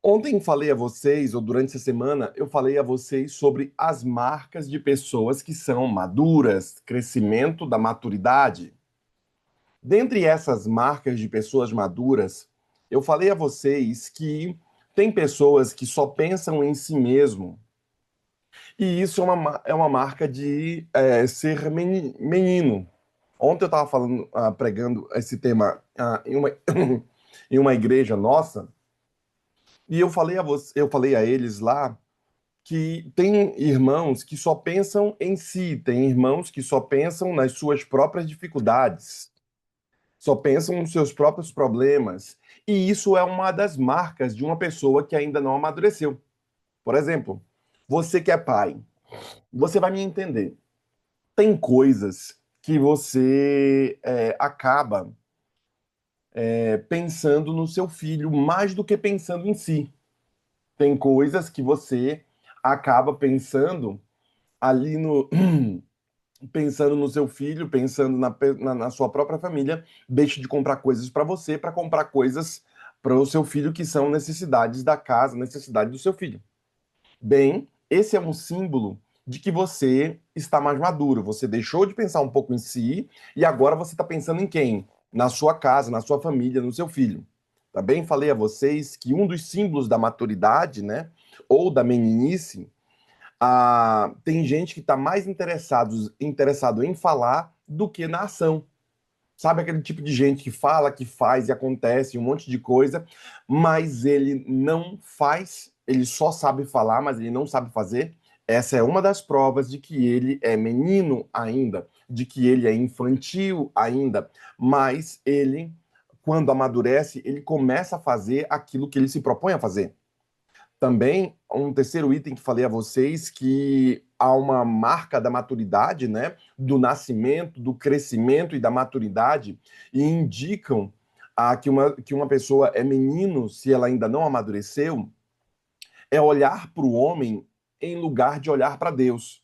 Ontem falei a vocês, ou durante essa semana, eu falei a vocês sobre as marcas de pessoas que são maduras, crescimento da maturidade. Dentre essas marcas de pessoas maduras, eu falei a vocês que tem pessoas que só pensam em si mesmo, e isso é uma marca de ser menino. Ontem eu estava falando, pregando esse tema em uma igreja nossa. E eu falei a eles lá que tem irmãos que só pensam em si, tem irmãos que só pensam nas suas próprias dificuldades, só pensam nos seus próprios problemas. E isso é uma das marcas de uma pessoa que ainda não amadureceu. Por exemplo, você que é pai, você vai me entender. Tem coisas que você acaba pensando no seu filho mais do que pensando em si. Tem coisas que você acaba pensando ali no pensando no seu filho, pensando na sua própria família, deixe de comprar coisas para você para comprar coisas para o seu filho que são necessidades da casa, necessidade do seu filho. Bem, esse é um símbolo de que você está mais maduro. Você deixou de pensar um pouco em si e agora você está pensando em quem? Na sua casa, na sua família, no seu filho. Também falei a vocês que um dos símbolos da maturidade, né, ou da meninice, tem gente que está mais interessado em falar do que na ação. Sabe aquele tipo de gente que fala, que faz e acontece um monte de coisa, mas ele não faz, ele só sabe falar, mas ele não sabe fazer? Essa é uma das provas de que ele é menino ainda, de que ele é infantil ainda, mas ele, quando amadurece, ele começa a fazer aquilo que ele se propõe a fazer. Também, um terceiro item que falei a vocês, que há uma marca da maturidade, né? Do nascimento, do crescimento e da maturidade, e indicam que uma pessoa é menino se ela ainda não amadureceu, é olhar para o homem em lugar de olhar para Deus.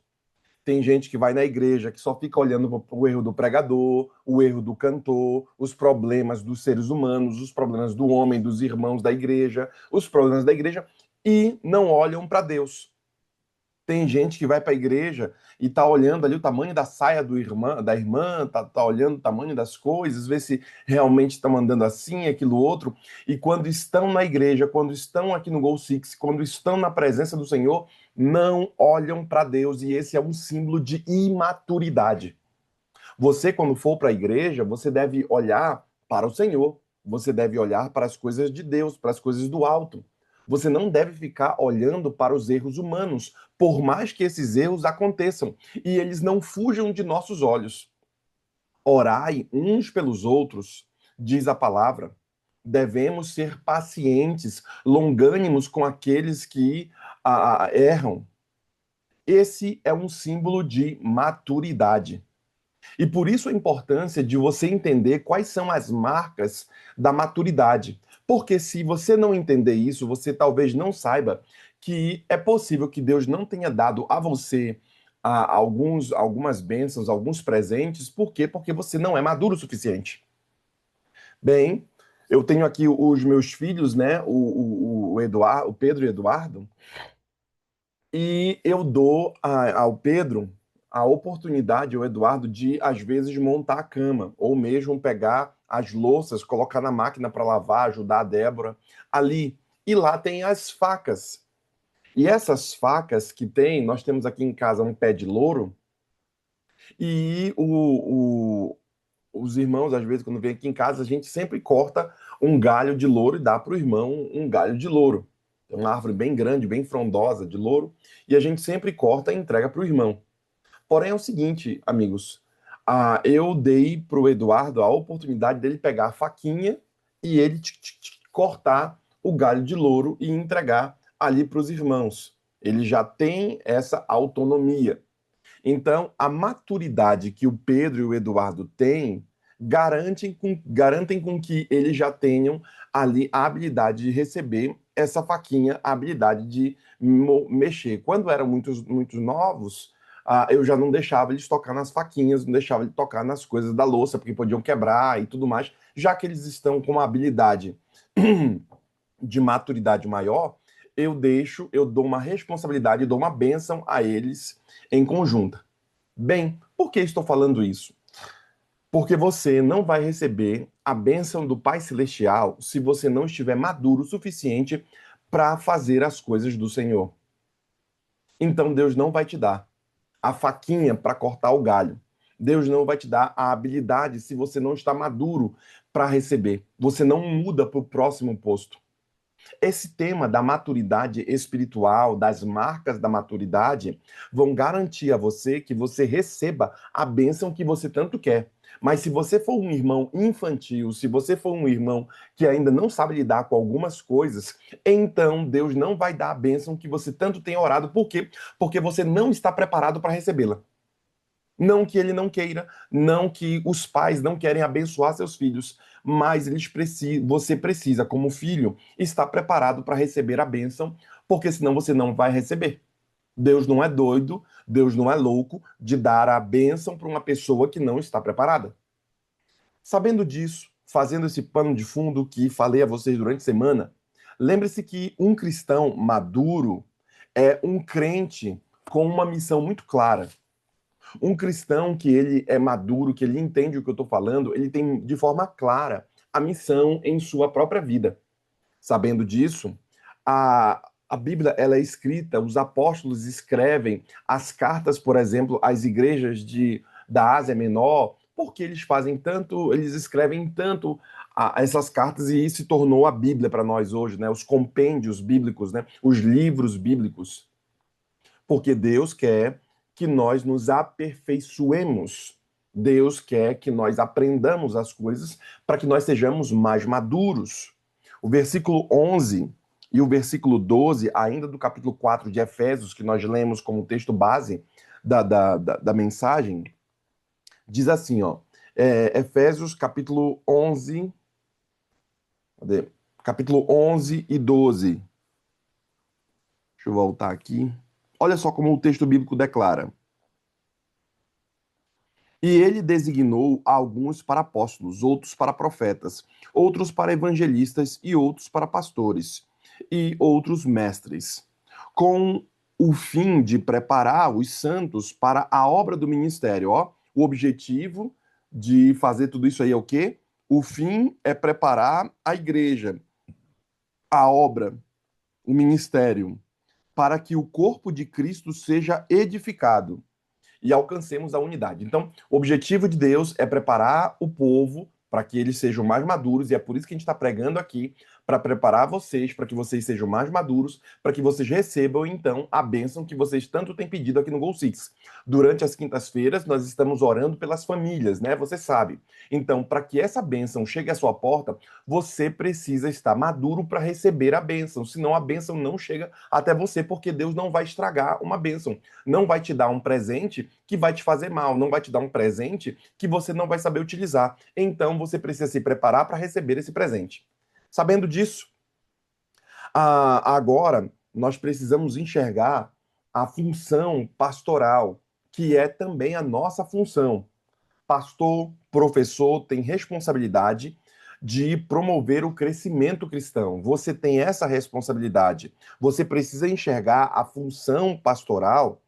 Tem gente que vai na igreja que só fica olhando para o erro do pregador, o erro do cantor, os problemas dos seres humanos, os problemas do homem, dos irmãos da igreja, os problemas da igreja, e não olham para Deus. Tem gente que vai para a igreja e tá olhando ali o tamanho da saia da irmã, tá olhando o tamanho das coisas, vê se realmente está mandando assim, aquilo outro. E quando estão na igreja, quando estão aqui no Gol Six, quando estão na presença do Senhor, não olham para Deus. E esse é um símbolo de imaturidade. Você, quando for para a igreja, você deve olhar para o Senhor. Você deve olhar para as coisas de Deus, para as coisas do alto. Você não deve ficar olhando para os erros humanos, por mais que esses erros aconteçam e eles não fujam de nossos olhos. Orai uns pelos outros, diz a palavra. Devemos ser pacientes, longânimos com aqueles que erram. Esse é um símbolo de maturidade. E por isso a importância de você entender quais são as marcas da maturidade. Porque se você não entender isso, você talvez não saiba que é possível que Deus não tenha dado a você algumas bênçãos, alguns presentes. Por quê? Porque você não é maduro o suficiente. Bem, eu tenho aqui os meus filhos, né? O Eduardo, o Pedro e o Eduardo. E eu dou ao Pedro a oportunidade, ao Eduardo, de, às vezes, montar a cama, ou mesmo pegar as louças, colocar na máquina para lavar, ajudar a Débora ali. E lá tem as facas. E essas facas que tem, nós temos aqui em casa um pé de louro, e os irmãos, às vezes, quando vem aqui em casa, a gente sempre corta um galho de louro e dá para o irmão um galho de louro. É uma árvore bem grande, bem frondosa de louro, e a gente sempre corta e entrega para o irmão. Porém, é o seguinte, amigos, eu dei para o Eduardo a oportunidade dele pegar a faquinha e ele cortar o galho de louro e entregar ali para os irmãos. Ele já tem essa autonomia. Então, a maturidade que o Pedro e o Eduardo têm garantem com que eles já tenham ali a habilidade de receber essa faquinha, a habilidade de mexer. Quando eram muitos novos, eu já não deixava eles tocar nas faquinhas, não deixava eles tocar nas coisas da louça, porque podiam quebrar e tudo mais, já que eles estão com uma habilidade de maturidade maior, eu dou uma responsabilidade, eu dou uma bênção a eles em conjunta. Bem, por que estou falando isso? Porque você não vai receber a bênção do Pai Celestial se você não estiver maduro o suficiente para fazer as coisas do Senhor. Então Deus não vai te dar a faquinha para cortar o galho. Deus não vai te dar a habilidade se você não está maduro para receber. Você não muda para o próximo posto. Esse tema da maturidade espiritual, das marcas da maturidade, vão garantir a você que você receba a bênção que você tanto quer. Mas se você for um irmão infantil, se você for um irmão que ainda não sabe lidar com algumas coisas, então Deus não vai dar a bênção que você tanto tem orado. Por quê? Porque você não está preparado para recebê-la. Não que ele não queira, não que os pais não querem abençoar seus filhos, mas você precisa, como filho, estar preparado para receber a bênção, porque senão você não vai receber. Deus não é doido, Deus não é louco de dar a bênção para uma pessoa que não está preparada. Sabendo disso, fazendo esse pano de fundo que falei a vocês durante a semana, lembre-se que um cristão maduro é um crente com uma missão muito clara. Um cristão que ele é maduro, que ele entende o que eu estou falando, ele tem de forma clara a missão em sua própria vida. Sabendo disso, a Bíblia ela é escrita, os apóstolos escrevem as cartas, por exemplo, às igrejas da Ásia Menor, porque eles fazem tanto, eles escrevem tanto essas cartas e isso se tornou a Bíblia para nós hoje, né? Os compêndios bíblicos, né? Os livros bíblicos. Porque Deus quer que nós nos aperfeiçoemos. Deus quer que nós aprendamos as coisas para que nós sejamos mais maduros. O versículo 11 e o versículo 12, ainda do capítulo 4 de Efésios, que nós lemos como texto base da mensagem, diz assim, ó, Efésios capítulo 11, cadê? Capítulo 11 e 12. Deixa eu voltar aqui. Olha só como o texto bíblico declara. E ele designou alguns para apóstolos, outros para profetas, outros para evangelistas e outros para pastores, e outros mestres, com o fim de preparar os santos para a obra do ministério. Ó, o objetivo de fazer tudo isso aí é o quê? O fim é preparar a igreja, a obra, o ministério, para que o corpo de Cristo seja edificado e alcancemos a unidade. Então, o objetivo de Deus é preparar o povo para que eles sejam mais maduros, e é por isso que a gente está pregando aqui, para preparar vocês, para que vocês sejam mais maduros, para que vocês recebam, então, a bênção que vocês tanto têm pedido aqui no Gol Six. Durante as quintas-feiras, nós estamos orando pelas famílias, né? Você sabe. Então, para que essa bênção chegue à sua porta, você precisa estar maduro para receber a bênção, senão a bênção não chega até você, porque Deus não vai estragar uma bênção, não vai te dar um presente que vai te fazer mal, não vai te dar um presente que você não vai saber utilizar. Então você precisa se preparar para receber esse presente. Sabendo disso, agora nós precisamos enxergar a função pastoral, que é também a nossa função. Pastor, professor tem responsabilidade de promover o crescimento cristão. Você tem essa responsabilidade. Você precisa enxergar a função pastoral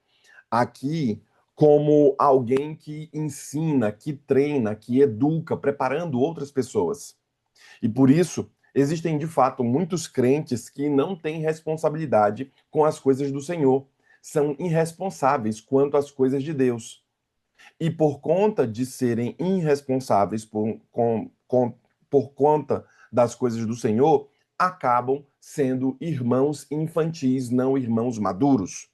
aqui como alguém que ensina, que treina, que educa, preparando outras pessoas. E por isso, existem de fato muitos crentes que não têm responsabilidade com as coisas do Senhor, são irresponsáveis quanto às coisas de Deus. E por conta de serem irresponsáveis por conta das coisas do Senhor, acabam sendo irmãos infantis, não irmãos maduros.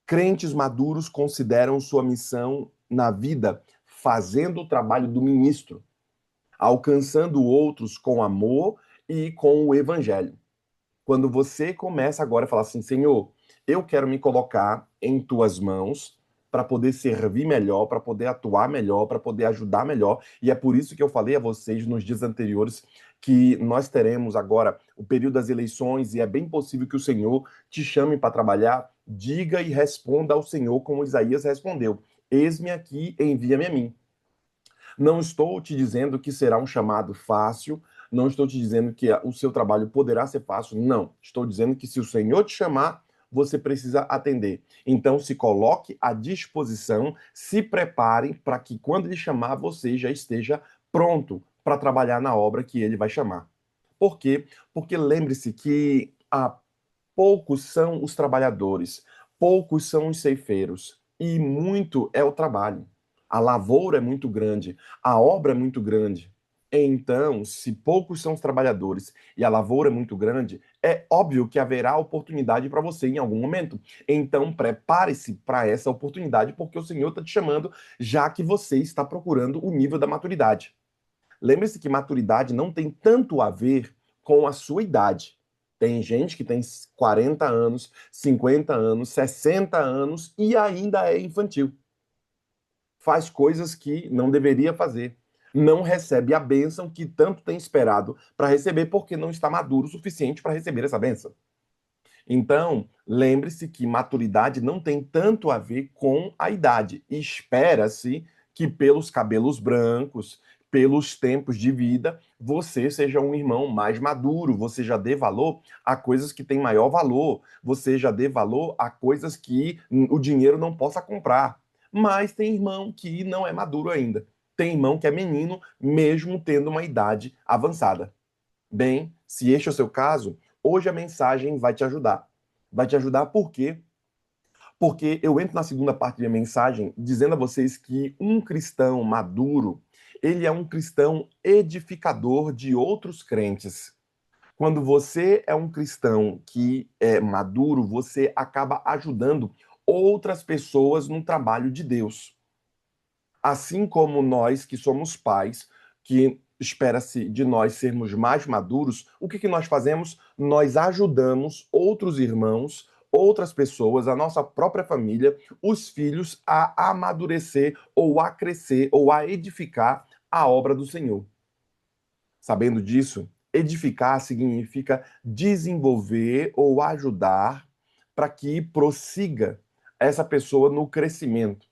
Crentes maduros consideram sua missão na vida fazendo o trabalho do ministro, alcançando outros com amor e com o evangelho. Quando você começa agora a falar assim, Senhor, eu quero me colocar em tuas mãos para poder servir melhor, para poder atuar melhor, para poder ajudar melhor. E é por isso que eu falei a vocês nos dias anteriores que nós teremos agora o período das eleições e é bem possível que o Senhor te chame para trabalhar. Diga e responda ao Senhor como Isaías respondeu: Eis-me aqui, envia-me a mim. Não estou te dizendo que será um chamado fácil, não estou te dizendo que o seu trabalho poderá ser fácil, não. Estou dizendo que se o Senhor te chamar, você precisa atender. Então, se coloque à disposição, se prepare para que quando ele chamar, você já esteja pronto para trabalhar na obra que ele vai chamar. Por quê? Porque lembre-se que poucos são os trabalhadores, poucos são os ceifeiros, e muito é o trabalho. A lavoura é muito grande, a obra é muito grande. Então, se poucos são os trabalhadores e a lavoura é muito grande, é óbvio que haverá oportunidade para você em algum momento. Então, prepare-se para essa oportunidade, porque o Senhor está te chamando, já que você está procurando o nível da maturidade. Lembre-se que maturidade não tem tanto a ver com a sua idade. Tem gente que tem 40 anos, 50 anos, 60 anos e ainda é infantil. Faz coisas que não deveria fazer. Não recebe a bênção que tanto tem esperado para receber, porque não está maduro o suficiente para receber essa bênção. Então, lembre-se que maturidade não tem tanto a ver com a idade. Espera-se que pelos cabelos brancos, pelos tempos de vida, você seja um irmão mais maduro, você já dê valor a coisas que têm maior valor, você já dê valor a coisas que o dinheiro não possa comprar. Mas tem irmão que não é maduro ainda. Tem irmão que é menino, mesmo tendo uma idade avançada. Bem, se este é o seu caso, hoje a mensagem vai te ajudar. Vai te ajudar por quê? Porque eu entro na segunda parte da minha mensagem dizendo a vocês que um cristão maduro, ele é um cristão edificador de outros crentes. Quando você é um cristão que é maduro, você acaba ajudando outras pessoas no trabalho de Deus. Assim como nós que somos pais, que espera-se de nós sermos mais maduros, o que nós fazemos? Nós ajudamos outros irmãos, outras pessoas, a nossa própria família, os filhos a amadurecer ou a crescer ou a edificar a obra do Senhor. Sabendo disso, edificar significa desenvolver ou ajudar para que prossiga essa pessoa no crescimento.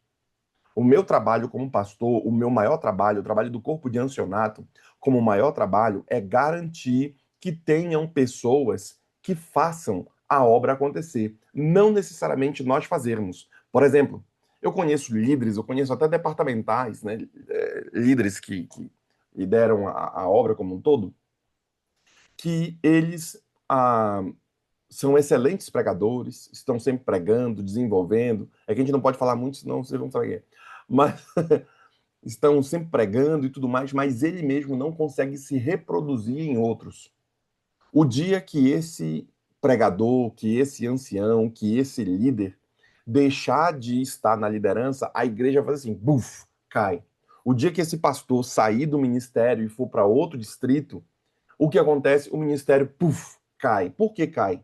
O meu trabalho como pastor, o meu maior trabalho, o trabalho do corpo de ancianato, como maior trabalho, é garantir que tenham pessoas que façam a obra acontecer. Não necessariamente nós fazermos. Por exemplo, eu conheço líderes, eu conheço até departamentais, né, líderes que lideram a obra como um todo, que eles ah, são excelentes pregadores, estão sempre pregando, desenvolvendo. É que a gente não pode falar muito, senão vocês vão saber. Mas estão sempre pregando e tudo mais, mas ele mesmo não consegue se reproduzir em outros. O dia que esse pregador, que esse ancião, que esse líder deixar de estar na liderança, a igreja faz assim, buf, cai. O dia que esse pastor sair do ministério e for para outro distrito, o que acontece? O ministério, puf, cai. Por que cai?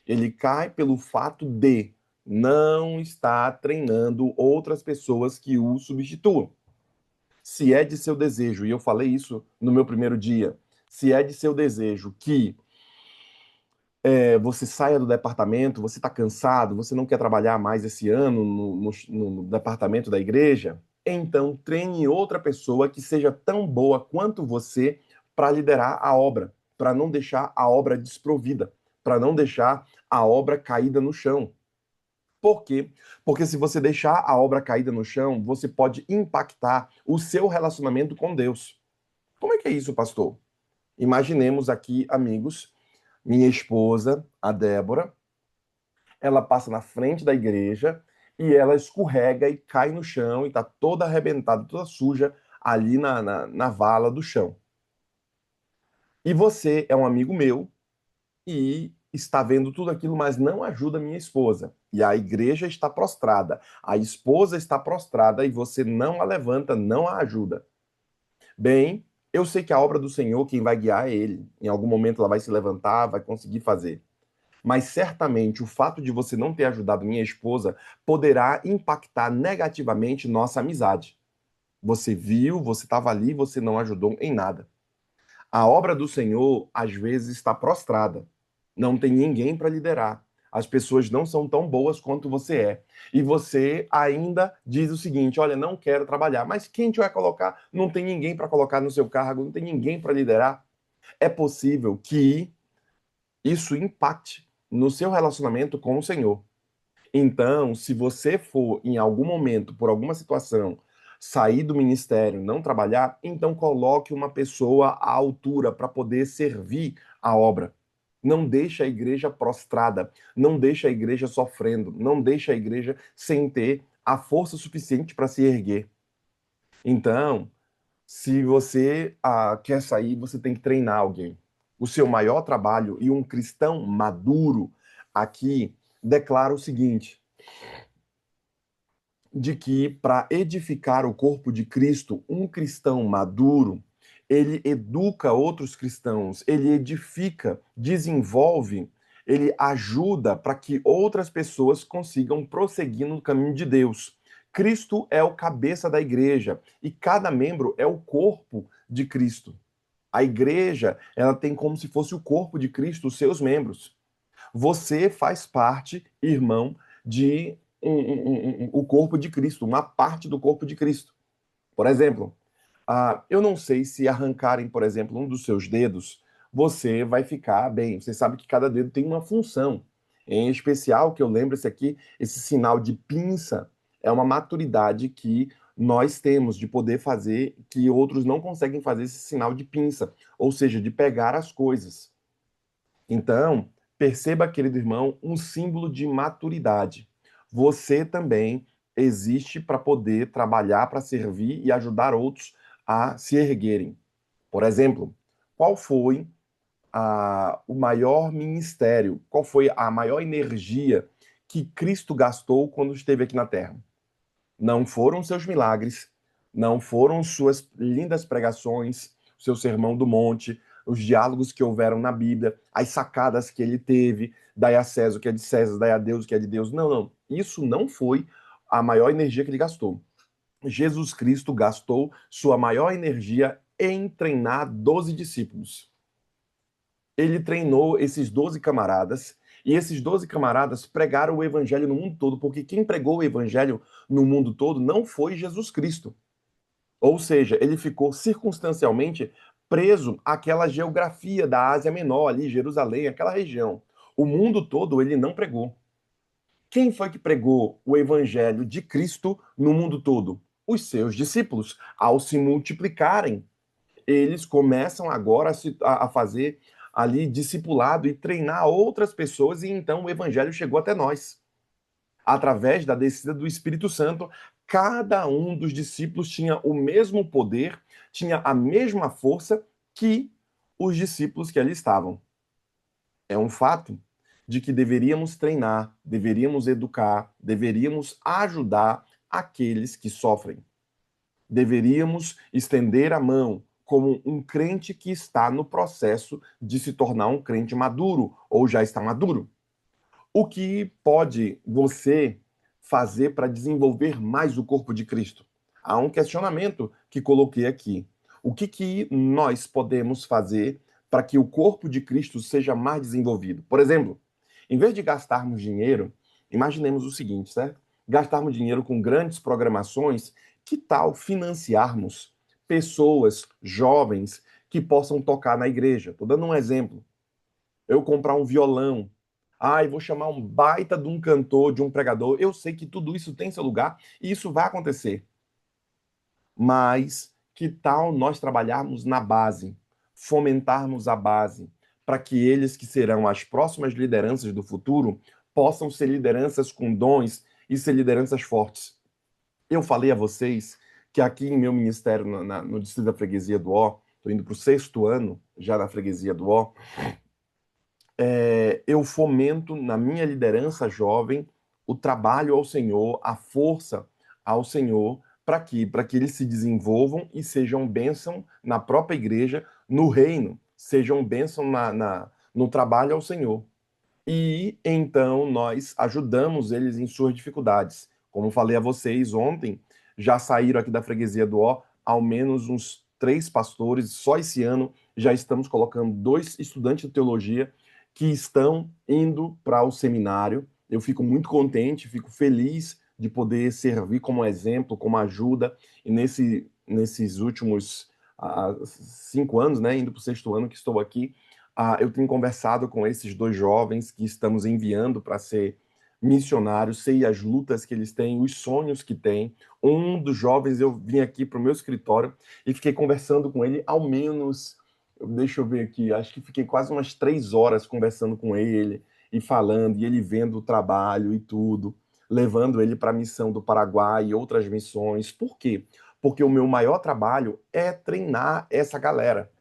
Ele cai pelo fato de não estar treinando outras pessoas que o substituam. Se é de seu desejo, e eu falei isso no meu primeiro dia, se é de seu desejo que você saia do departamento, você está cansado, você não quer trabalhar mais esse ano no departamento da igreja, então treine outra pessoa que seja tão boa quanto você para liderar a obra, para não deixar a obra desprovida, para não deixar a obra caída no chão. Por quê? Porque se você deixar a obra caída no chão, você pode impactar o seu relacionamento com Deus. Como é que é isso, pastor? Imaginemos aqui, amigos, minha esposa, a Débora, ela passa na frente da igreja e ela escorrega e cai no chão e está toda arrebentada, toda suja ali na vala do chão. E você é um amigo meu e está vendo tudo aquilo, mas não ajuda minha esposa. E a igreja está prostrada, a esposa está prostrada e você não a levanta, não a ajuda. Bem, eu sei que a obra do Senhor, quem vai guiar é Ele. Em algum momento ela vai se levantar, vai conseguir fazer. Mas certamente o fato de você não ter ajudado minha esposa poderá impactar negativamente nossa amizade. Você viu, você estava ali, você não ajudou em nada. A obra do Senhor, às vezes, está prostrada. Não tem ninguém para liderar. As pessoas não são tão boas quanto você é. E você ainda diz o seguinte: olha, não quero trabalhar. Mas quem te vai colocar? Não tem ninguém para colocar no seu cargo, não tem ninguém para liderar. É possível que isso impacte no seu relacionamento com o Senhor. Então, se você for em algum momento, por alguma situação, sair do ministério, não trabalhar, então coloque uma pessoa à altura para poder servir a obra. Não deixe a igreja prostrada, não deixe a igreja sofrendo, não deixe a igreja sem ter a força suficiente para se erguer. Então, se você quer sair, você tem que treinar alguém. O seu maior trabalho e um cristão maduro aqui declara o seguinte: de que para edificar o corpo de Cristo, um cristão maduro, ele educa outros cristãos, ele edifica, desenvolve, ele ajuda para que outras pessoas consigam prosseguir no caminho de Deus. Cristo é o cabeça da igreja e cada membro é o corpo de Cristo. A igreja, ela tem como se fosse o corpo de Cristo, os seus membros. Você faz parte, irmão, de o corpo de Cristo, uma parte do corpo de Cristo. Por exemplo, eu não sei se arrancarem, por exemplo, um dos seus dedos, você vai ficar bem. Você sabe que cada dedo tem uma função. Em especial, que eu lembro esse aqui, esse sinal de pinça, é uma maturidade que nós temos de poder fazer que outros não conseguem fazer esse sinal de pinça, ou seja, de pegar as coisas. Então, perceba, querido irmão, um símbolo de maturidade. Você também existe para poder trabalhar, para servir e ajudar outros a se erguerem. Por exemplo, qual foi o maior ministério, qual foi a maior energia que Cristo gastou quando esteve aqui na Terra? Não foram seus milagres, não foram suas lindas pregações, seu sermão do monte, os diálogos que houveram na Bíblia, as sacadas que ele teve, dai a César o que é de César, dai a Deus o que é de Deus. Não, não. Isso não foi a maior energia que ele gastou. Jesus Cristo gastou sua maior energia em treinar 12 discípulos. Ele treinou esses 12 camaradas e esses 12 camaradas pregaram o evangelho no mundo todo, porque quem pregou o evangelho no mundo todo não foi Jesus Cristo. Ou seja, ele ficou circunstancialmente preso àquela geografia da Ásia Menor, ali, Jerusalém, aquela região. O mundo todo ele não pregou. Quem foi que pregou o evangelho de Cristo no mundo todo? Os seus discípulos. Ao se multiplicarem, eles começam agora a fazer ali discipulado e treinar outras pessoas, e então o evangelho chegou até nós. Através da descida do Espírito Santo, cada um dos discípulos tinha o mesmo poder, tinha a mesma força que os discípulos que ali estavam. É um fato de que deveríamos treinar, deveríamos educar, deveríamos ajudar aqueles que sofrem. Deveríamos estender a mão como um crente que está no processo de se tornar um crente maduro ou já está maduro. O que pode você fazer para desenvolver mais o corpo de Cristo? Há um questionamento que coloquei aqui. O que nós podemos fazer para que o corpo de Cristo seja mais desenvolvido? Por exemplo, em vez de gastarmos dinheiro, imaginemos o seguinte, certo? Gastarmos dinheiro com grandes programações, que tal financiarmos pessoas jovens que possam tocar na igreja? Estou dando um exemplo. Eu comprar um violão. Vou chamar um baita de um cantor, de um pregador. Eu sei que tudo isso tem seu lugar e isso vai acontecer. Mas que tal nós trabalharmos na base, fomentarmos a base, para que eles que serão as próximas lideranças do futuro possam ser lideranças com dons e ser lideranças fortes. Eu falei a vocês que aqui em meu ministério, no Distrito da Freguesia do Ó, estou indo para o 6º ano já na Freguesia do Ó, eu fomento na minha liderança jovem o trabalho ao Senhor, a força ao Senhor, para quê? Para que eles se desenvolvam e sejam bênção na própria igreja, no reino, sejam bênção no trabalho ao Senhor. E então nós ajudamos eles em suas dificuldades. Como falei a vocês ontem, já saíram aqui da freguesia do Ó ao menos uns 3 pastores, só esse ano já estamos colocando 2 estudantes de teologia que estão indo para o seminário. Eu fico muito contente, fico feliz de poder servir como exemplo, como ajuda, e nesses últimos 5 anos, né, indo para o sexto ano que estou aqui, eu tenho conversado com esses dois jovens que estamos enviando para ser missionários, sei as lutas que eles têm, os sonhos que têm. Um dos jovens, eu vim aqui para o meu escritório e fiquei conversando com ele ao menos, deixa eu ver aqui, acho que fiquei quase umas 3 horas conversando com ele e falando, e ele vendo o trabalho e tudo, levando ele para a missão do Paraguai e outras missões. Por quê? Porque o meu maior trabalho é treinar essa galera.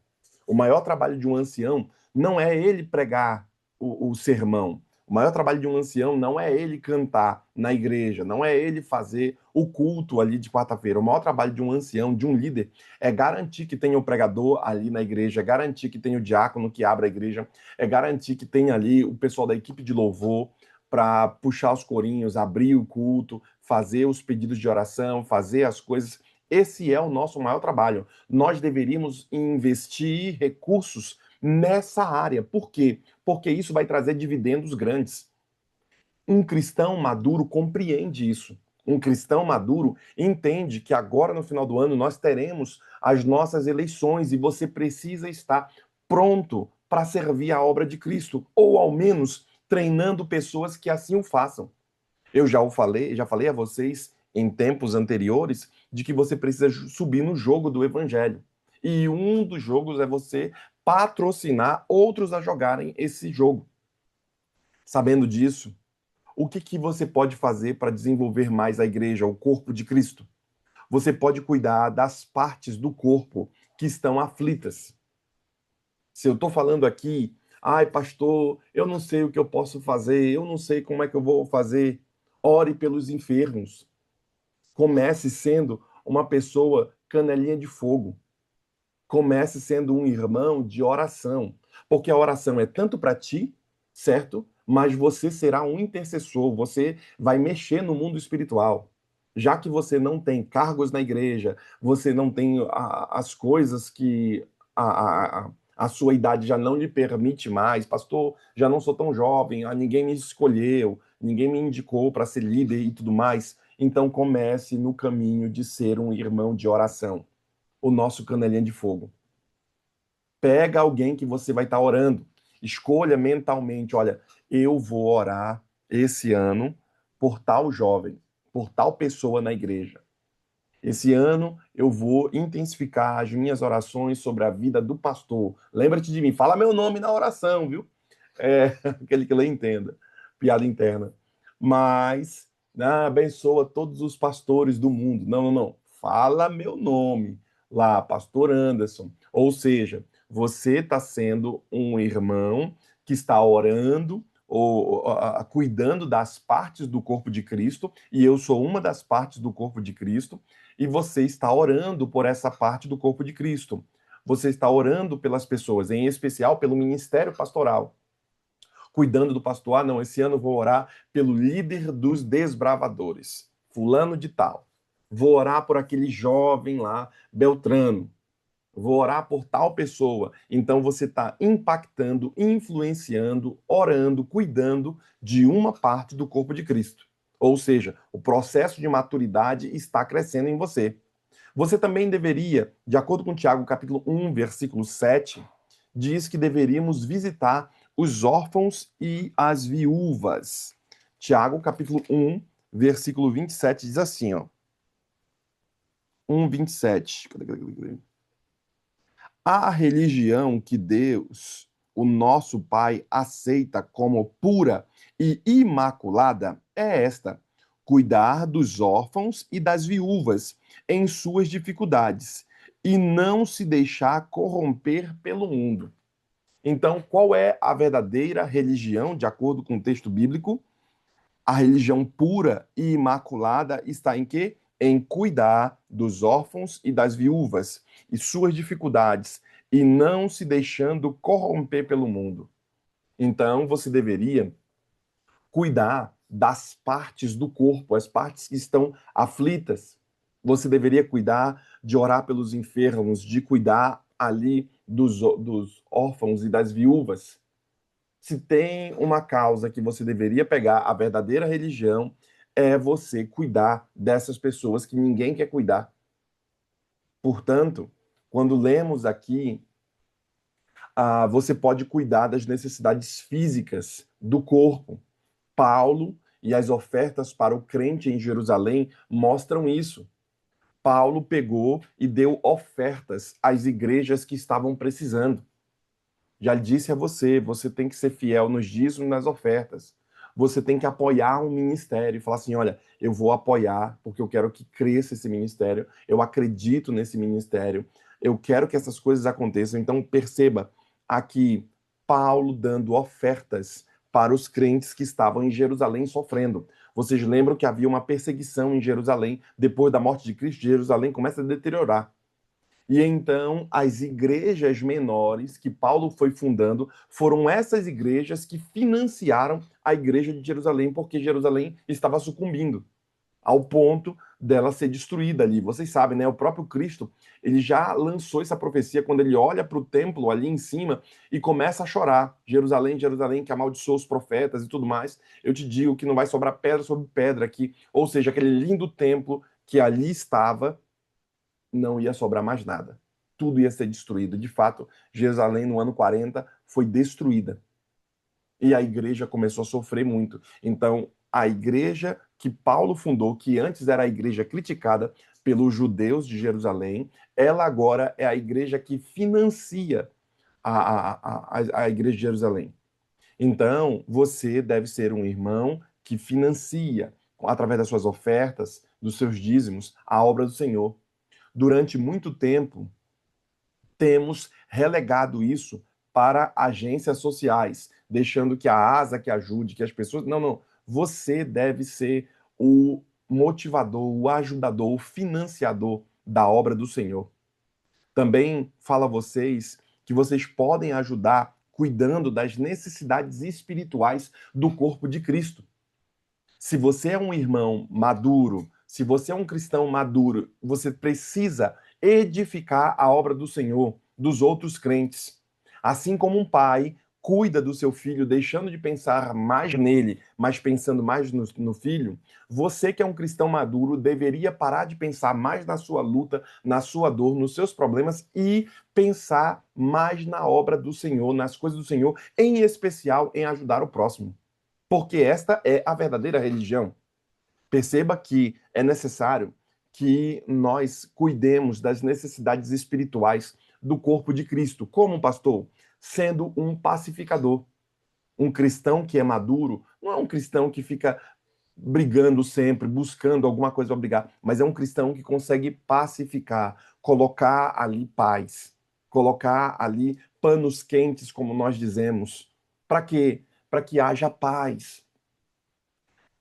O maior trabalho de um ancião não é ele pregar o sermão. O maior trabalho de um ancião não é ele cantar na igreja, não é ele fazer o culto ali de quarta-feira. O maior trabalho de um ancião, de um líder, é garantir que tenha o pregador ali na igreja, é garantir que tenha o diácono que abra a igreja, é garantir que tenha ali o pessoal da equipe de louvor para puxar os corinhos, abrir o culto, fazer os pedidos de oração, fazer as coisas. Esse é o nosso maior trabalho. Nós deveríamos investir recursos nessa área. Por quê? Porque isso vai trazer dividendos grandes. Um cristão maduro compreende isso. Um cristão maduro entende que agora, no final do ano, nós teremos as nossas eleições e você precisa estar pronto para servir a obra de Cristo, ou ao menos treinando pessoas que assim o façam. Eu já falei a vocês em tempos anteriores de que você precisa subir no jogo do evangelho. E um dos jogos é você patrocinar outros a jogarem esse jogo. Sabendo disso, o que você pode fazer para desenvolver mais a igreja, o corpo de Cristo? Você pode cuidar das partes do corpo que estão aflitas. Se eu estou falando aqui, ai, pastor, eu não sei o que eu posso fazer, eu não sei como é que eu vou fazer. Ore pelos enfermos. Comece sendo uma pessoa canelinha de fogo. Comece sendo um irmão de oração. Porque a oração é tanto para ti, certo? Mas você será um intercessor, você vai mexer no mundo espiritual. Já que você não tem cargos na igreja, você não tem as coisas que a sua idade já não lhe permite mais, pastor, já não sou tão jovem, ninguém me escolheu, ninguém me indicou para ser líder e tudo mais. Então comece no caminho de ser um irmão de oração, o nosso canelinha de fogo. Pega alguém que você vai estar orando. Escolha mentalmente, olha, eu vou orar esse ano por tal jovem, por tal pessoa na igreja. Esse ano eu vou intensificar as minhas orações sobre a vida do pastor. Lembra-te de mim, fala meu nome na oração, viu? É, aquele que lê entenda. Piada interna. Mas, abençoa todos os pastores do mundo. Não, não, não. Fala meu nome lá, Pastor Anderson. Ou seja, você está sendo um irmão que está orando ou cuidando das partes do corpo de Cristo, e eu sou uma das partes do corpo de Cristo, e você está orando por essa parte do corpo de Cristo. Você está orando pelas pessoas, em especial pelo ministério pastoral, cuidando do pastor. Ah, não, esse ano eu vou orar pelo líder dos desbravadores, fulano de tal. Vou orar por aquele jovem lá, Beltrano. Vou orar por tal pessoa. Então você está impactando, influenciando, orando, cuidando de uma parte do corpo de Cristo. Ou seja, o processo de maturidade está crescendo em você. Você também deveria, de acordo com Tiago, capítulo 1, versículo 7, diz que deveríamos visitar os órfãos e as viúvas. Tiago, capítulo 1, versículo 27, diz assim, ó. 1, 27. A religião que Deus, o nosso Pai, aceita como pura e imaculada é esta: cuidar dos órfãos e das viúvas em suas dificuldades e não se deixar corromper pelo mundo. Então, qual é a verdadeira religião, de acordo com o texto bíblico? A religião pura e imaculada está em quê? Em cuidar dos órfãos e das viúvas e suas dificuldades e não se deixando corromper pelo mundo. Então, você deveria cuidar das partes do corpo, as partes que estão aflitas. Você deveria cuidar de orar pelos enfermos, de cuidar ali dos órfãos e das viúvas. Se tem uma causa que você deveria pegar, a verdadeira religião é você cuidar dessas pessoas que ninguém quer cuidar. Portanto, quando lemos aqui, você pode cuidar das necessidades físicas do corpo. Paulo e as ofertas para o crente em Jerusalém mostram isso. Paulo pegou e deu ofertas às igrejas que estavam precisando. Já disse a você, você tem que ser fiel nos dízimos e nas ofertas. Você tem que apoiar um ministério e falar assim: olha, eu vou apoiar porque eu quero que cresça esse ministério, eu acredito nesse ministério, eu quero que essas coisas aconteçam. Então, perceba aqui Paulo dando ofertas para os crentes que estavam em Jerusalém sofrendo. Vocês lembram que havia uma perseguição em Jerusalém depois da morte de Cristo? Jerusalém começa a deteriorar. E então as igrejas menores que Paulo foi fundando foram essas igrejas que financiaram a igreja de Jerusalém, porque Jerusalém estava sucumbindo ao ponto dela ser destruída ali. Vocês sabem, né? O próprio Cristo, ele já lançou essa profecia quando ele olha para o templo ali em cima e começa a chorar. Jerusalém, Jerusalém, que amaldiçoou os profetas e tudo mais. Eu te digo que não vai sobrar pedra sobre pedra aqui. Ou seja, aquele lindo templo que ali estava, não ia sobrar mais nada. Tudo ia ser destruído. De fato, Jerusalém, no ano 40, foi destruída. E a igreja começou a sofrer muito. Então, a igreja que Paulo fundou, que antes era a igreja criticada pelos judeus de Jerusalém, ela agora é a igreja que financia a igreja de Jerusalém. Então, você deve ser um irmão que financia, através das suas ofertas, dos seus dízimos, a obra do Senhor. Durante muito tempo, temos relegado isso para agências sociais, deixando que a ASA que ajude, que as pessoas. Não, não. Você deve ser o motivador, o ajudador, o financiador da obra do Senhor. Também fala a vocês que vocês podem ajudar cuidando das necessidades espirituais do corpo de Cristo. Se você é um irmão maduro, se você é um cristão maduro, você precisa edificar a obra do Senhor, dos outros crentes. Assim como um pai cuida do seu filho, deixando de pensar mais nele, mas pensando mais no filho, você que é um cristão maduro deveria parar de pensar mais na sua luta, na sua dor, nos seus problemas e pensar mais na obra do Senhor, nas coisas do Senhor, em especial em ajudar o próximo, porque esta é a verdadeira religião. Perceba que é necessário que nós cuidemos das necessidades espirituais do corpo de Cristo, como um pastor, sendo um pacificador. Um cristão que é maduro não é um cristão que fica brigando sempre, buscando alguma coisa para brigar, mas é um cristão que consegue pacificar, colocar ali paz, colocar ali panos quentes, como nós dizemos. Para quê? Para que haja paz.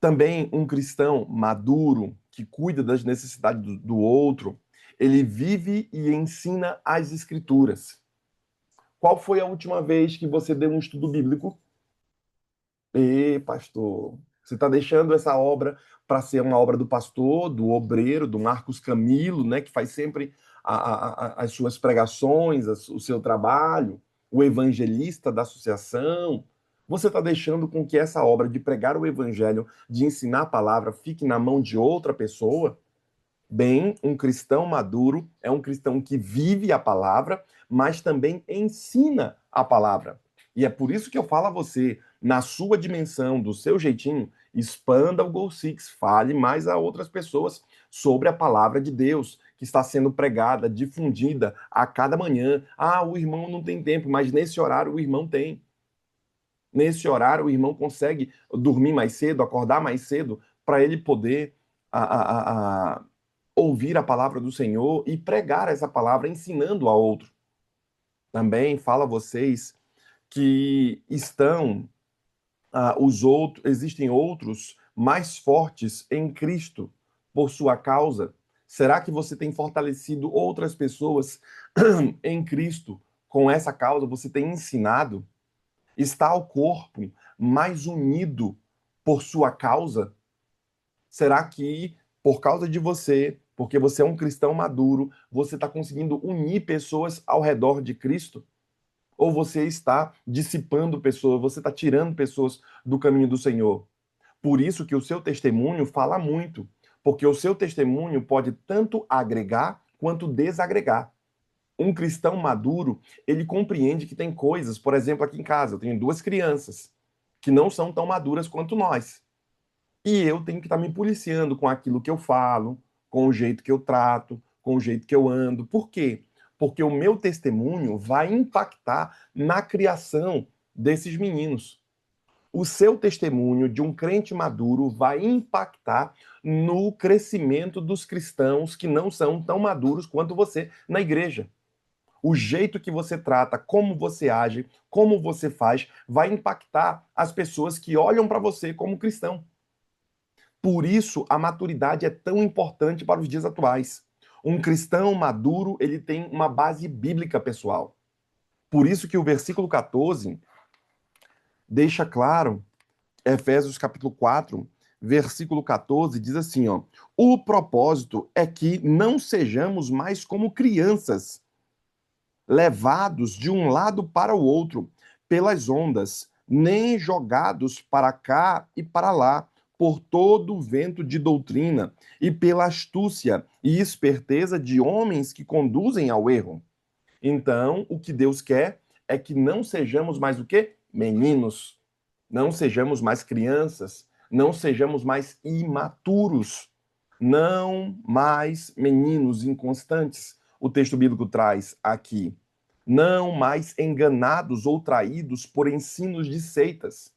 Também um cristão maduro, que cuida das necessidades do outro, ele vive e ensina as escrituras. Qual foi a última vez que você deu um estudo bíblico? Pastor, você está deixando essa obra para ser uma obra do pastor, do obreiro, do Marcos Camilo, né, que faz sempre as suas pregações, o seu trabalho, o evangelista da associação. Você está deixando com que essa obra de pregar o evangelho, de ensinar a palavra, fique na mão de outra pessoa? Bem, um cristão maduro é um cristão que vive a palavra, mas também ensina a palavra. E é por isso que eu falo a você, na sua dimensão, do seu jeitinho, expanda o Go Six, fale mais a outras pessoas sobre a palavra de Deus que está sendo pregada, difundida a cada manhã. Ah, o irmão não tem tempo, mas nesse horário o irmão tem. Nesse horário o irmão consegue dormir mais cedo, acordar mais cedo, para ele poder a, a, a, ouvir a palavra do Senhor e pregar essa palavra ensinando a outro. Também fala a vocês que estão os outros, existem outros mais fortes em Cristo por sua causa. Será que você tem fortalecido outras pessoas em Cristo com essa causa? Você tem ensinado? Está o corpo mais unido por sua causa? Será que, por causa de você, porque você é um cristão maduro, você está conseguindo unir pessoas ao redor de Cristo? ou você está dissipando pessoas, você está tirando pessoas do caminho do Senhor. Por isso que o seu testemunho fala muito, porque o seu testemunho pode tanto agregar quanto desagregar. Um cristão maduro, ele compreende que tem coisas, por exemplo, aqui em casa, eu tenho duas crianças que não são tão maduras quanto nós. E eu tenho que estar me policiando com aquilo que eu falo, com o jeito que eu trato, com o jeito que eu ando. Por quê? Porque o meu testemunho vai impactar na criação desses meninos. O seu testemunho de um crente maduro vai impactar no crescimento dos cristãos que não são tão maduros quanto você na igreja. O jeito que você trata, como você age, como você faz, vai impactar as pessoas que olham para você como cristão. Por isso, a maturidade é tão importante para os dias atuais. Um cristão maduro, ele tem uma base bíblica pessoal. Por isso que o versículo 14 deixa claro, Efésios capítulo 4, versículo 14, diz assim, ó: "O propósito é que não sejamos mais como crianças, levados de um lado para o outro pelas ondas, nem jogados para cá e para lá por todo o vento de doutrina e pela astúcia e esperteza de homens que conduzem ao erro." Então, o que Deus quer é que não sejamos mais o quê? Meninos. Não sejamos mais crianças, não sejamos mais imaturos, não mais meninos inconstantes. O texto bíblico traz aqui: não mais enganados ou traídos por ensinos de seitas.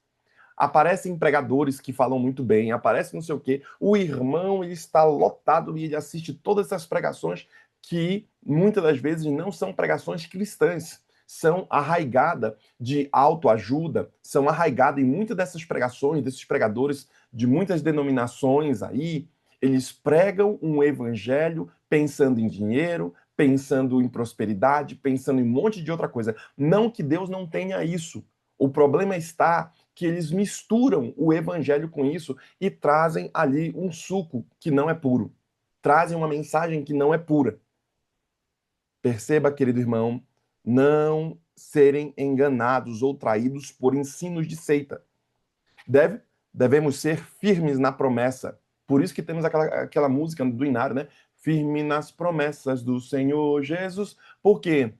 Aparecem pregadores que falam muito bem, aparece não sei o quê. O irmão ele está lotado e ele assiste todas essas pregações que muitas das vezes não são pregações cristãs, são arraigadas de autoajuda, são arraigadas em muitas dessas pregações, desses pregadores de muitas denominações aí. Eles pregam um evangelho pensando em dinheiro, pensando em prosperidade, pensando em um monte de outra coisa. Não que Deus não tenha isso. O problema está que eles misturam o evangelho com isso e trazem ali um suco que não é puro. Trazem uma mensagem que não é pura. Perceba, querido irmão, não serem enganados ou traídos por ensinos de seita. Devemos ser firmes na promessa. Por isso que temos aquela música do Inário, né? Firme nas promessas do Senhor Jesus. Por quê?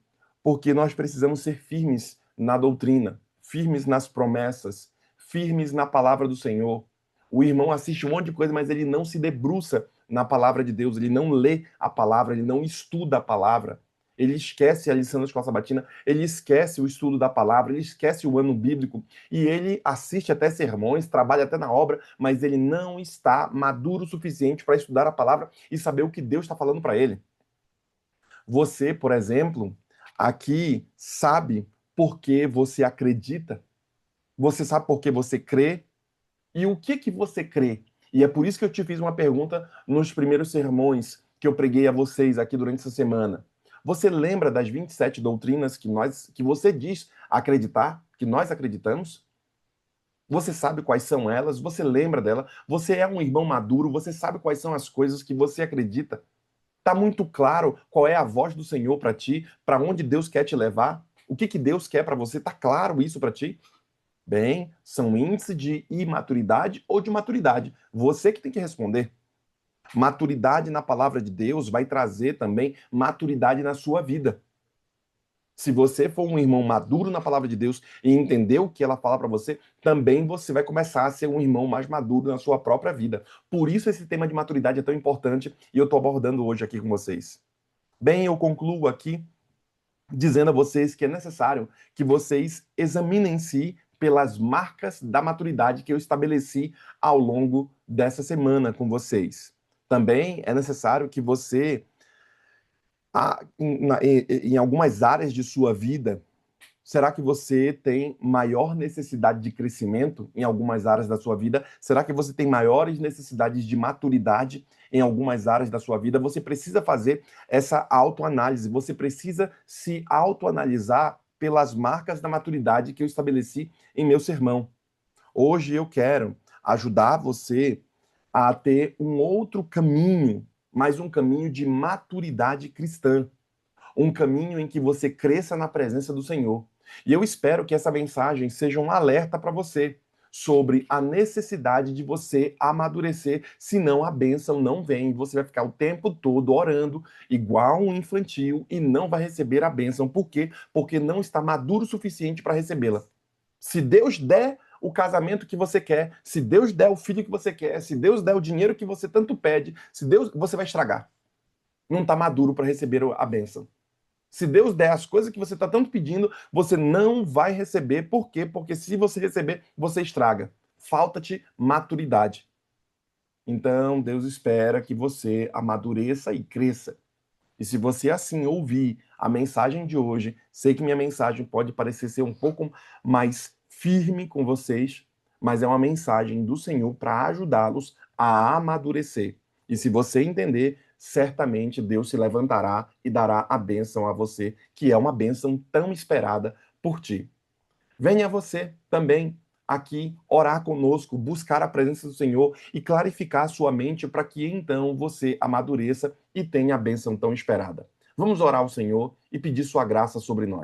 Porque nós precisamos ser firmes na doutrina, firmes nas promessas, firmes na palavra do Senhor. O irmão assiste um monte de coisa, mas ele não se debruça na palavra de Deus, ele não lê a palavra, ele não estuda a palavra. Ele esquece a lição da escola sabatina, ele esquece o estudo da palavra, ele esquece o ano bíblico, e ele assiste até sermões, trabalha até na obra, mas ele não está maduro o suficiente para estudar a palavra e saber o que Deus está falando para ele. Você, por exemplo, aqui sabe por que você acredita, você sabe por que você crê e o que você crê. E é por isso que eu te fiz uma pergunta nos primeiros sermões que eu preguei a vocês aqui durante essa semana. Você lembra das 27 doutrinas que você diz acreditar, que nós acreditamos? Você sabe quais são elas? Você lembra dela? Você é um irmão maduro? Você sabe quais são as coisas que você acredita? Tá muito claro qual é a voz do Senhor para ti, para onde Deus quer te levar? O que Deus quer para você? Tá claro isso para ti? Bem, são índices de imaturidade ou de maturidade. Você que tem que responder. Maturidade na palavra de Deus vai trazer também maturidade na sua vida. Se você for um irmão maduro na palavra de Deus e entender o que ela fala para você, também você vai começar a ser um irmão mais maduro na sua própria vida. Por isso esse tema de maturidade é tão importante e eu estou abordando hoje aqui com vocês. Bem, eu concluo aqui dizendo a vocês que é necessário que vocês examinem-se pelas marcas da maturidade que eu estabeleci ao longo dessa semana com vocês. Também é necessário que você, em algumas áreas de sua vida, será que você tem maior necessidade de crescimento em algumas áreas da sua vida? Será que você tem maiores necessidades de maturidade em algumas áreas da sua vida? Você precisa fazer essa autoanálise, você precisa se autoanalisar pelas marcas da maturidade que eu estabeleci em meu sermão. Hoje eu quero ajudar você a ter um outro caminho, mais um caminho de maturidade cristã, um caminho em que você cresça na presença do Senhor. E eu espero que essa mensagem seja um alerta para você sobre a necessidade de você amadurecer, senão a bênção não vem. Você vai ficar o tempo todo orando, igual um infantil, e não vai receber a bênção. Por quê? Porque não está maduro o suficiente para recebê-la. Se Deus der o casamento que você quer, se Deus der o filho que você quer, se Deus der o dinheiro que você tanto pede, se Deus, você vai estragar. Não está maduro para receber a bênção. Se Deus der as coisas que você está tanto pedindo, você não vai receber. Por quê? Porque se você receber, você estraga. Falta-te maturidade. Então, Deus espera que você amadureça e cresça. E se você assim ouvir a mensagem de hoje, sei que minha mensagem pode parecer ser um pouco mais firme com vocês, mas é uma mensagem do Senhor para ajudá-los a amadurecer. E se você entender, certamente Deus se levantará e dará a bênção a você, que é uma bênção tão esperada por ti. Venha você também aqui orar conosco, buscar a presença do Senhor e clarificar a sua mente para que então você amadureça e tenha a bênção tão esperada. Vamos orar ao Senhor e pedir sua graça sobre nós.